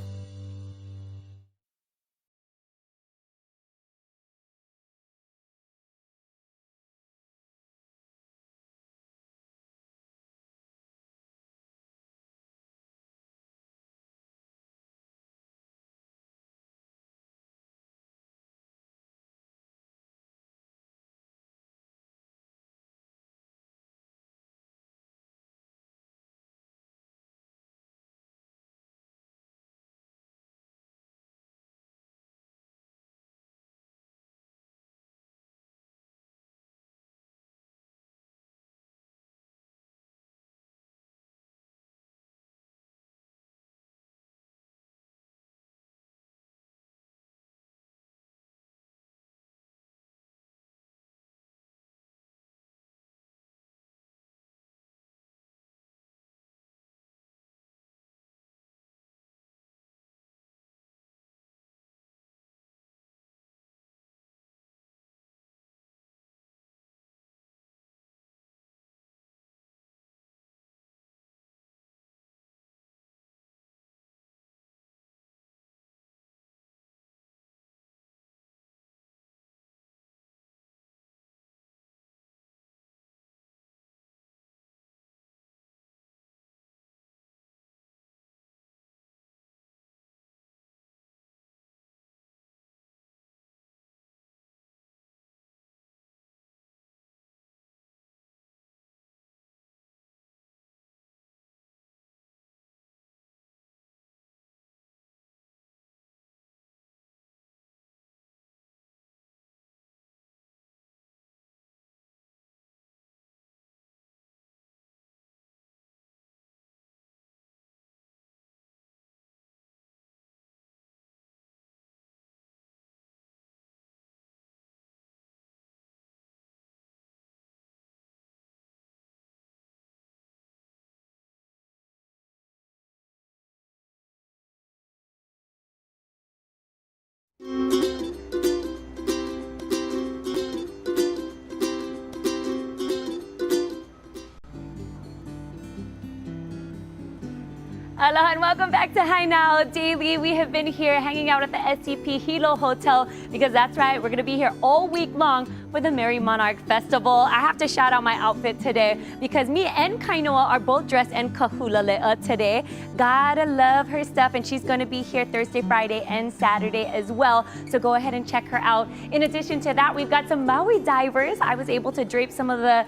Aloha and welcome back to Hi Now Daily. We have been here hanging out at the SCP Hilo Hotel because that's right, we're going to be here all week long for the Merrie Monarch Festival. I have to shout out my outfit today because me and Kainoa are both dressed in kahula today. Gotta love her stuff, and she's going to be here Thursday, Friday, and Saturday as well. So go ahead and check her out. In addition to that, we've got some Maui divers. I was able to drape some of the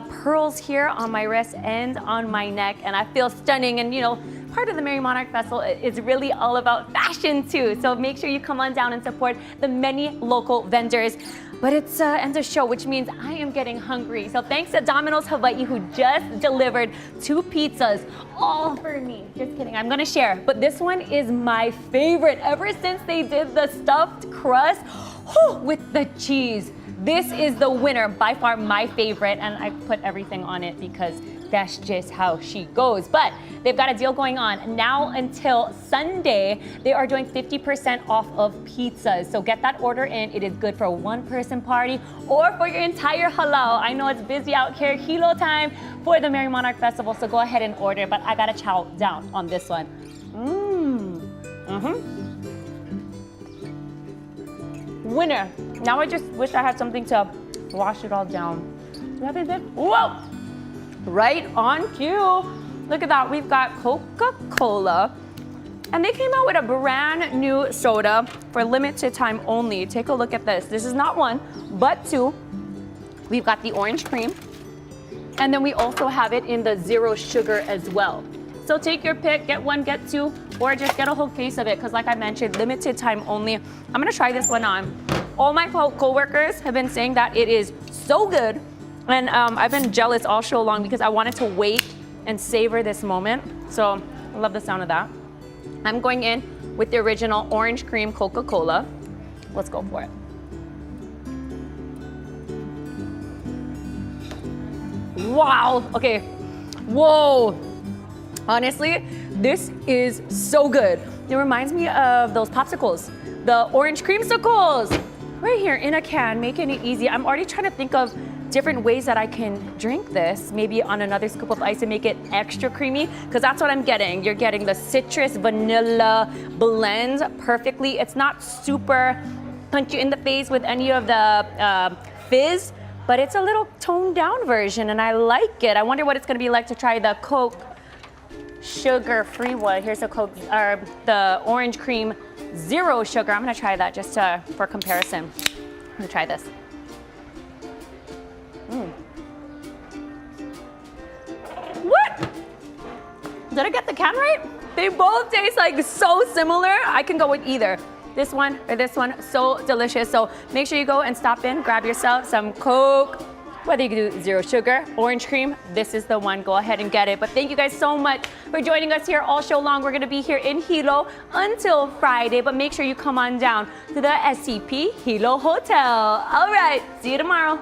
pearls here on my wrist and on my neck, and I feel stunning. And you know, part of the Merrie Monarch Festival is really all about fashion too. So make sure you come on down and support the many local vendors. But it's end of show, which means I am getting hungry. So thanks to Domino's Hawaii, who just delivered 2 pizzas, all for me. Just kidding, I'm gonna share. But this one is my favorite ever since they did the stuffed crust with the cheese. This is the winner, by far my favorite, and I put everything on it because that's just how she goes. But they've got a deal going on now until Sunday. They are doing 50% off of pizzas. So get that order in. It is good for a one-person party or for your entire halau. I know it's busy out here, Hilo time for the Merrie Monarch Festival. So go ahead and order, but I gotta chow down on this one. Winner. Now I just wish I had something to wash it all down. Do you have anything? Whoa! Right on cue. Look at that. We've got Coca-Cola. And they came out with a brand new soda for limited time only. Take a look at this. This is not 1, but 2. We've got the orange cream. And then we also have it in the 0 sugar as well. So take your pick, get 1, get 2, or just get a whole case of it, because like I mentioned, limited time only. I'm gonna try this one on. All my co-workers have been saying that it is so good, and I've been jealous all show long because I wanted to wait and savor this moment. So I love the sound of that. I'm going in with the original orange cream Coca-Cola. Let's go for it. Wow, okay, whoa. Honestly, this is so good. It reminds me of those popsicles, the orange creamsicles, right here in a can, making it easy. I'm already trying to think of different ways that I can drink this, maybe on another scoop of ice and make it extra creamy, because that's what I'm getting. You're getting the citrus vanilla blend perfectly. It's not super punch you in the face with any of the fizz, but it's a little toned down version, and I like it. I wonder what it's gonna be like to try the Coke sugar-free one. Here's a Coke, or the orange cream 0 sugar. I'm gonna try that just for comparison. I'm gonna try this. What? Did I get the can right? They both taste like so similar. I can go with either this one or this one. So delicious. So make sure you go and stop in, grab yourself some Coke. Whether you do 0 sugar, orange cream, this is the one. Go ahead and get it. But thank you guys so much for joining us here all show long. We're going to be here in Hilo until Friday, but make sure you come on down to the SCP Hilo Hotel. All right, see you tomorrow.